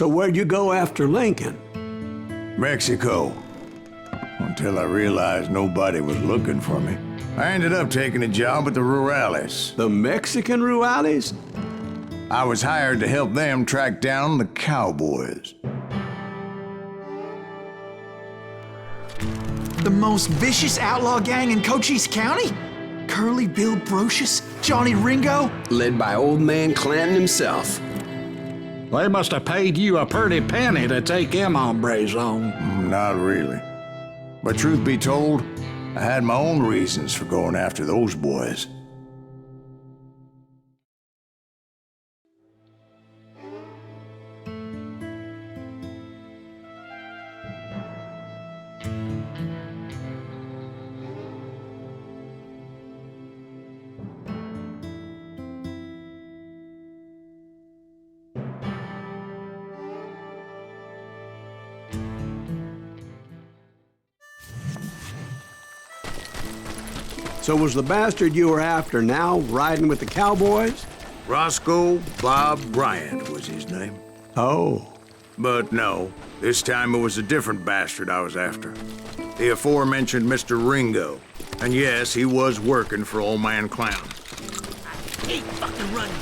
So where'd you go after Lincoln? Mexico. Until I realized nobody was looking for me. I ended up taking a job at the Rurales. The Mexican Rurales? I was hired to help them track down the cowboys. The most vicious outlaw gang in Cochise County? Curly Bill Brocious? Johnny Ringo? Led by old man Clanton himself. They must have paid you a pretty penny to take them hombres on. Not really. But truth be told, I had my own reasons for going after those boys. So was the bastard you were after now riding with the cowboys? Roscoe Bob Bryant was his name. Oh. But no, this time it was a different bastard I was after. The aforementioned Mr. Ringo. And yes, he was working for Old Man Clown. Keep fucking running.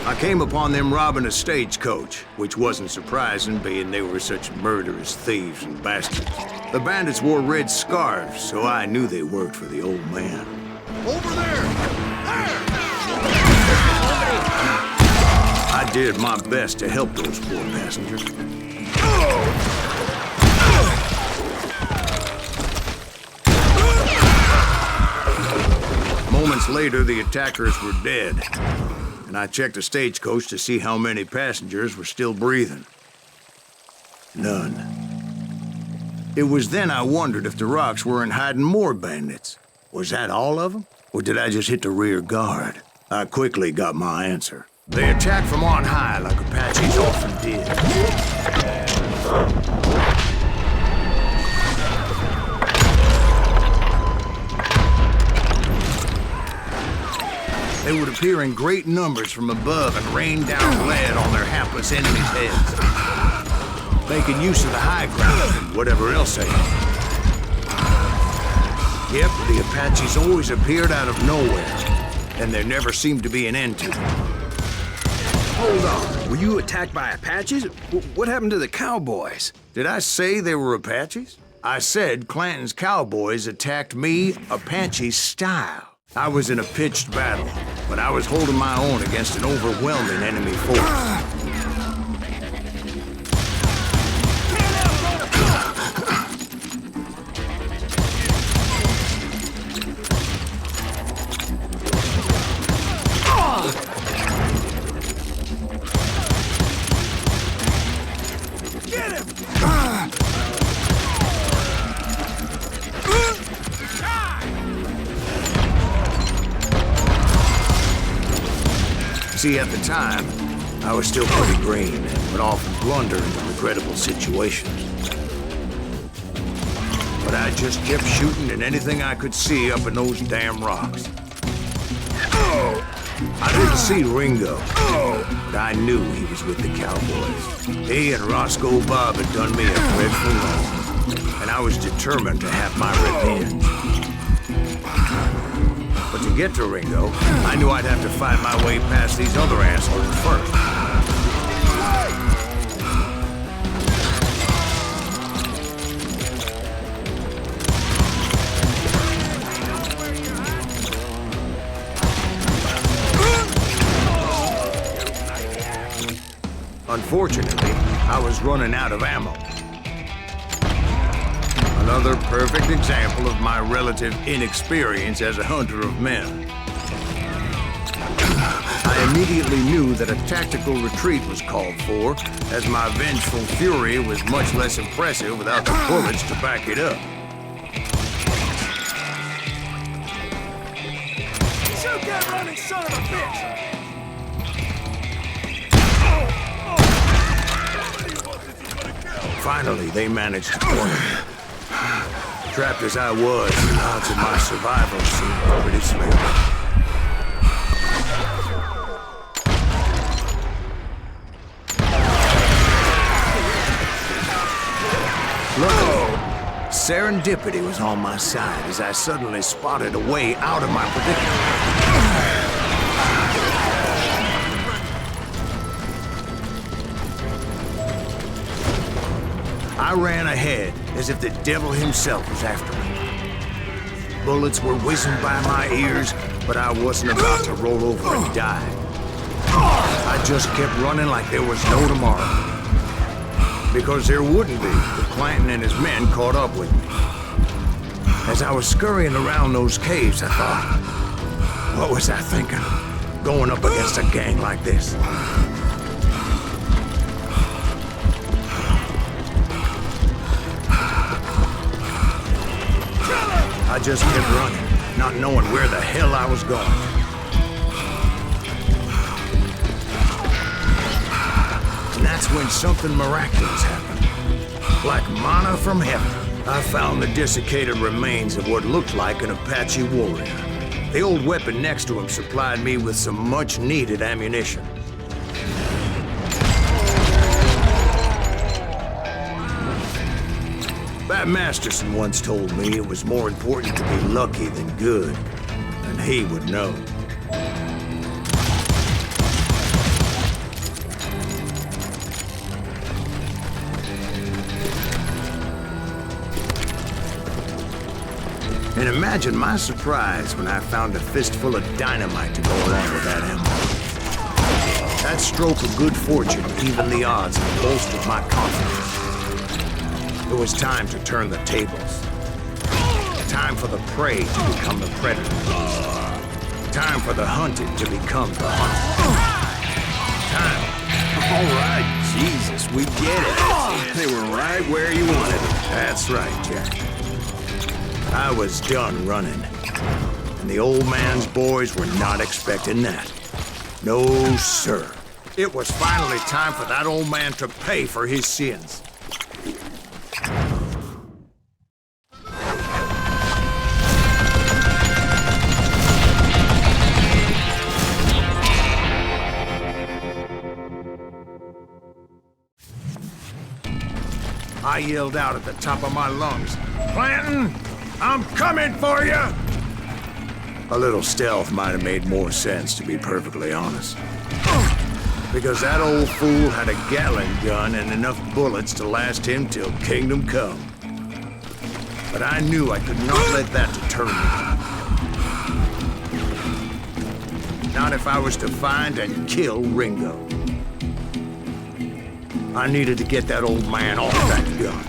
I came upon them robbing a stagecoach, which wasn't surprising, being they were such murderous thieves and bastards. The bandits wore red scarves, so I knew they worked for the old man. Over there! I did my best to help those poor passengers. Moments later, the attackers were dead. And I checked the stagecoach to see how many passengers were still breathing. None. It was then I wondered if the rocks weren't hiding more bandits. Was that all of them? Or did I just hit the rear guard? I quickly got my answer. They attacked from on high like Apaches often did. They would appear in great numbers from above and rain down lead on their hapless enemies' heads, making use of the high ground and whatever else they had. Yep, the Apaches always appeared out of nowhere, and there never seemed to be an end to them. Hold on, were you attacked by Apaches? What happened to the cowboys? Did I say they were Apaches? I said Clanton's cowboys attacked me Apache style. I was in a pitched battle, but I was holding my own against an overwhelming enemy force. See, at the time, I was still pretty green and would often blunder into regrettable situations. But I just kept shooting at anything I could see up in those damn rocks. I didn't see Ringo, but I knew he was with the cowboys. He and Roscoe Bob had done me a dreadful wrong, and I was determined to have my revenge. But to get to Ringo, I knew I'd have to fight my way past these other assholes first. Unfortunately, I was running out of ammo. Another perfect example of my relative inexperience as a hunter of men. I immediately knew that a tactical retreat was called for, as my vengeful fury was much less impressive without the bullets to back it up. Shoot that running son of a bitch! Finally, they managed to corner me. Trapped as I was, the odds of my survival seemed pretty slim. Luckily, serendipity was on my side as I suddenly spotted a way out of my predicament. I ran ahead as if the devil himself was after me. Bullets were whizzing by my ears, but I wasn't about to roll over and die. I just kept running like there was no tomorrow. Because there wouldn't be if Clanton and his men caught up with me. As I was scurrying around those caves, I thought, what was I thinking? Going up against a gang like this? I just kept running, not knowing where the hell I was going. And that's when something miraculous happened. Like manna from heaven, I found the desiccated remains of what looked like an Apache warrior. The old weapon next to him supplied me with some much-needed ammunition. Bat Masterson once told me it was more important to be lucky than good, and he would know. And imagine my surprise when I found a fistful of dynamite to go along with that ammo. That stroke of good fortune evened the odds and bolstered my confidence. It was time to turn the tables. Time for the prey to become the predator. Time for the hunted to become the hunted. Time. All right, Jesus, we get it. They were right where you wanted them. That's right, Jack. I was done running. And the old man's boys were not expecting that. No, sir. It was finally time for that old man to pay for his sins. I yelled out at the top of my lungs, "Clanton, I'm coming for you!" A little stealth might have made more sense, to be perfectly honest. Because that old fool had a Gatling gun and enough bullets to last him till kingdom come. But I knew I could not let that deter me. Not if I was to find and kill Ringo. I needed to get that old man off that gun.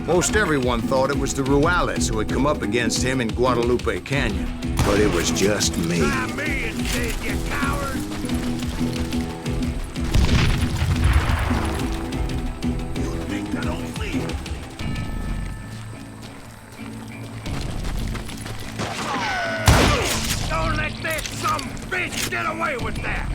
Most everyone thought it was the Ruales who had come up against him in Guadalupe Canyon, but it was just me. Me instead, you coward! You think I don't see it? Don't let that some bitch get away with that!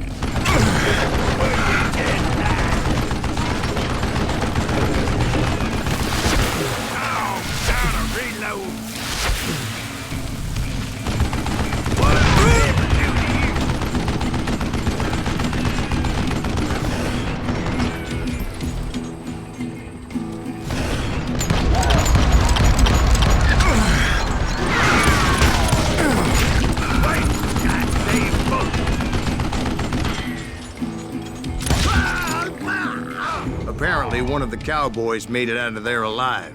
Apparently, one of the cowboys made it out of there alive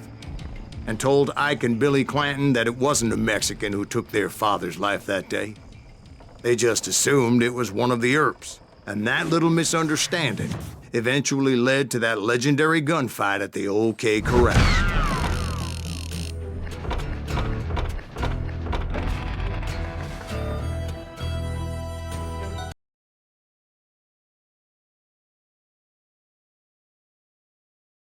and told Ike and Billy Clanton that it wasn't a Mexican who took their father's life that day. They just assumed it was one of the Earps, and that little misunderstanding eventually led to that legendary gunfight at the OK Corral.